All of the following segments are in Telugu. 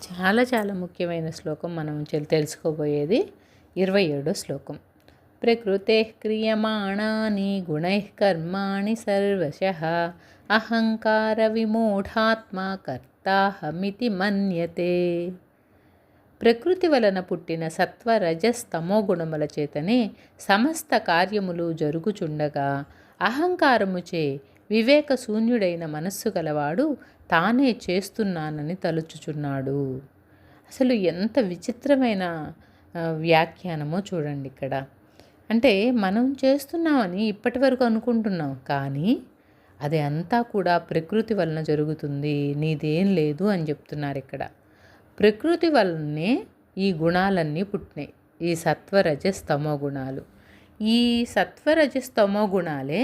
చాలా చాలా ముఖ్యమైన శ్లోకం మనం తెలుసుకోబోయేది 27వ శ్లోకం. ప్రకృతే క్రియమాణాని గుణైః కర్మాణి సర్వశః అహంకార విమూఢాత్మా కర్తాహమితి మన్యతే. ప్రకృతి వలన పుట్టిన సత్వ రజస్ తమో గుణముల చేతనే సమస్త కార్యములు జరుగుచుండగా అహంకారముచే వివేక శూన్యుడైన మనస్సు గలవాడు తానే చేస్తున్నానని తలుచుచున్నాడు. అసలు ఎంత విచిత్రమైన వ్యాఖ్యానమో చూడండి ఇక్కడ. అంటే మనం చేస్తున్నామని ఇప్పటి వరకు అనుకుంటున్నాం, కానీ అది అంతా కూడా ప్రకృతి వలన జరుగుతుంది, నీదేం లేదు అని చెప్తున్నారు ఇక్కడ. ప్రకృతి వలనే ఈ గుణాలన్నీ పుట్టినాయి, ఈ సత్వరజస్తమో గుణాలు. ఈ సత్వరజస్తమో గుణాలే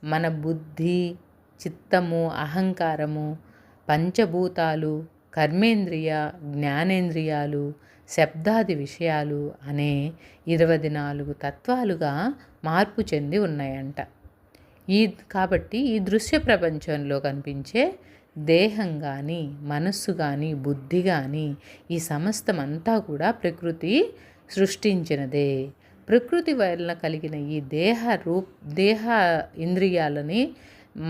మన బుద్ధి, చిత్తము, అహంకారము, పంచభూతాలు, కర్మేంద్రియ, జ్ఞానేంద్రియాలు, శబ్దాది విషయాలు అనే 24 తత్వాలుగా మార్పు చెంది ఉన్నాయంట. కాబట్టి ఈ దృశ్య ప్రపంచంలో కనిపించే దేహం కానీ, మనస్సు కానీ, బుద్ధి కానీ ఈ సమస్తం అంతా కూడా ప్రకృతి సృష్టించినదే. ప్రకృతి వలన కలిగిన ఈ దేహ ఇంద్రియాలని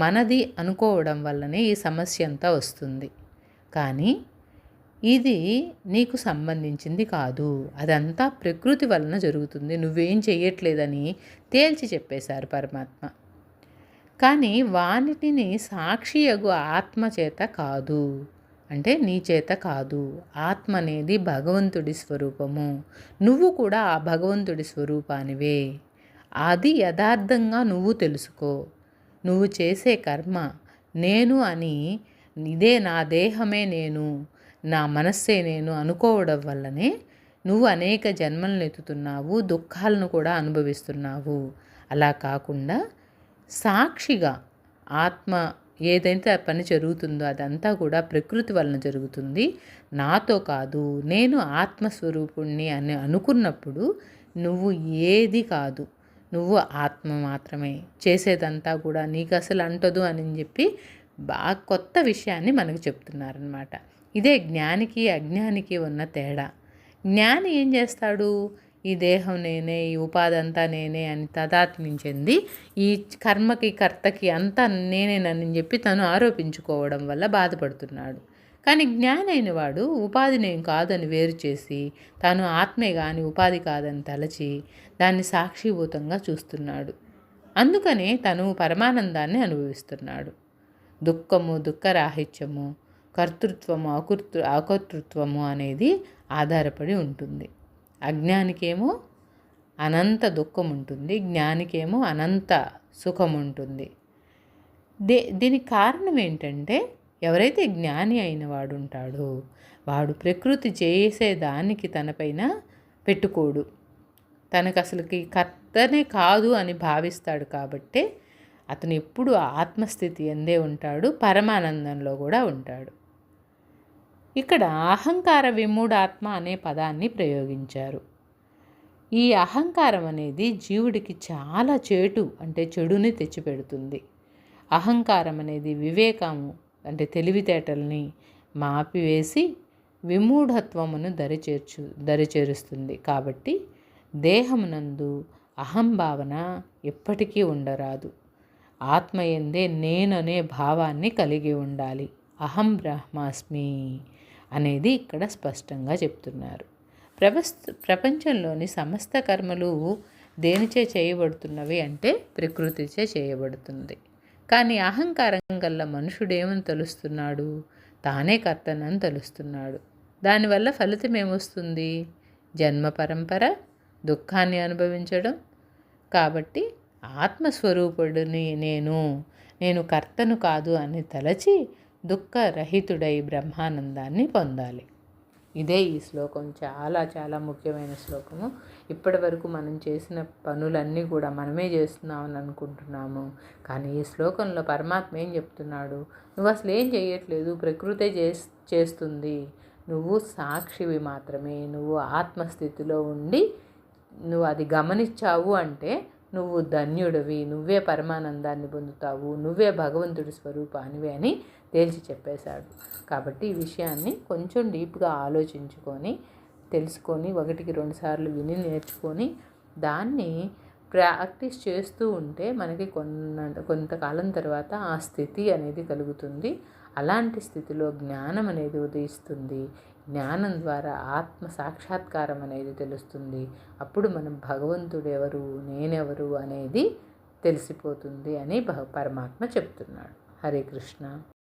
మనది అనుకోవడం వల్లనే ఈ సమస్య అంతా వస్తుంది. కానీ ఇది నీకు సంబంధించింది కాదు, అదంతా ప్రకృతి వలన జరుగుతుంది, నువ్వేం చెయ్యట్లేదని తేల్చి చెప్పేశారు పరమాత్మ. కానీ వానిటిని సాక్షియగు ఆత్మ చేత కాదు, అంటే నీ చేత కాదు. ఆత్మ అనేది భగవంతుడి స్వరూపము, నువ్వు కూడా ఆ భగవంతుడి స్వరూపానివే. అది యథార్థంగా నువ్వు తెలుసుకో. నువ్వు చేసే కర్మ నేను అని, ఇదే నా దేహమే నేను, నా మనస్సే నేను అనుకోవడం వల్లనే నువ్వు అనేక జన్మలను ఎత్తుతున్నావు, దుఃఖాలను కూడా అనుభవిస్తున్నావు. అలా కాకుండా సాక్షిగా ఆత్మ ఏదైతే పని జరుగుతుందో అదంతా కూడా ప్రకృతి వలన జరుగుతుంది, నాతో కాదు, నేను ఆత్మస్వరూపుణ్ణి అని అనుకున్నప్పుడు నువ్వు ఏది కాదు, నువ్వు ఆత్మ మాత్రమే. చేసేదంతా కూడా నీకు అసలు అంటదు అని చెప్పి బాగా కొత్త విషయాన్ని మనకు చెప్తున్నారనమాట. ఇదే జ్ఞానికి అజ్ఞానికి ఉన్న తేడా. జ్ఞాని ఏం చేస్తాడు, ఈ దేహం నేనే, ఈ ఉపాధి అంతా నేనే అని తదాత్మించింది, ఈ కర్మకి కర్తకి అంతా నేనేనని చెప్పి తను ఆరోపించుకోవడం వల్ల బాధపడుతున్నాడు. కానీ జ్ఞాని అయిన వాడు ఉపాధి నేను కాదని వేరు చేసి తాను ఆత్మే కానీ ఉపాధి కాదని తలచి దాన్ని సాక్షిభూతంగా చూస్తున్నాడు. అందుకనే తను పరమానందాన్ని అనుభవిస్తున్నాడు. దుఃఖము, దుఃఖరాహిత్యము, కర్తృత్వము, అకర్తృత్వము అనేది ఆధారపడి ఉంటుంది. అజ్ఞానికేమో అనంత దుఃఖం ఉంటుంది, జ్ఞానికేమో అనంత సుఖం ఉంటుంది. దీనికి కారణం ఏంటంటే, ఎవరైతే జ్ఞాని అయిన వాడు ఉంటాడో వాడు ప్రకృతి చేసేదానికి తనపైన పెట్టుకోడు, తనకు అసలుకి కర్తనే కాదు అని భావిస్తాడు. కాబట్టే అతను ఎప్పుడు ఆత్మస్థితి ఎందే ఉంటాడు, పరమానందంలో కూడా ఉంటాడు. ఇక్కడ అహంకార విమూఢాత్మ అనే పదాన్ని ప్రయోగించారు. ఈ అహంకారం అనేది జీవుడికి చాలా చెడుని తెచ్చిపెడుతుంది. అహంకారం అనేది వివేకము అంటే తెలివితేటల్ని మాపివేసి విమూఢత్వమును దరిచేరుస్తుంది. కాబట్టి దేహమునందు అహంభావన ఎప్పటికీ ఉండరాదు. ఆత్మయందే నేననే భావాన్ని కలిగి ఉండాలి. అహం బ్రహ్మాస్మి అనేది ఇక్కడ స్పష్టంగా చెప్తున్నారు. ప్రపంచంలోని సమస్త కర్మలు దేనిచే చేయబడుతున్నవి అంటే ప్రకృతిచే చేయబడుతుంది. కానీ అహంకారం గల్ల మనుషుడేమని తెలుస్తున్నాడు, తానే కర్తనని తెలుస్తున్నాడు. దానివల్ల ఫలితం ఏమొస్తుంది, జన్మ పరంపర, దుఃఖాన్ని అనుభవించడం. కాబట్టి ఆత్మస్వరూపుడిని నేను కర్తను కాదు అని తలచి దుఃఖరహితుడై బ్రహ్మానందాన్ని పొందాలి. ఇదే ఈ శ్లోకం చాలా చాలా ముఖ్యమైన శ్లోకము. ఇప్పటి వరకు మనం చేసిన పనులన్నీ కూడా మనమే చేస్తున్నామని అనుకుంటున్నాము, కానీ ఈ శ్లోకంలో పరమాత్మ ఏం చెప్తున్నాడు, నువ్వు అసలు ఏం చేయట్లేదు, ప్రకృతే చేస్తుంది, నువ్వు సాక్షివి మాత్రమే. నువ్వు ఆత్మస్థితిలో ఉండి నువ్వు అది గమనించావు అంటే నువ్వు ధన్యుడివి, నువ్వే పరమానందాన్ని పొందుతావు, నువ్వే భగవంతుడి స్వరూపానివి అని తేల్చి చెప్పేశాడు. కాబట్టి ఈ విషయాన్ని కొంచెం డీప్గా ఆలోచించుకొని తెలుసుకొని 1కి 2 సార్లు విని నేర్చుకొని దాన్ని ప్రాక్టీస్ చేస్తూ ఉంటే మనకి కొంతకాలం తర్వాత ఆ స్థితి అనేది కలుగుతుంది. అలాంటి స్థితిలో జ్ఞానం అనేది ఉదయిస్తుంది. జ్ఞానం ద్వారా ఆత్మ సాక్షాత్కారం అనేది తెలుస్తుంది. అప్పుడు మనం భగవంతుడు ఎవరు, నేనెవరు అనేది తెలిసిపోతుంది అని పరమాత్మ చెప్తున్నాడు. హరే కృష్ణ.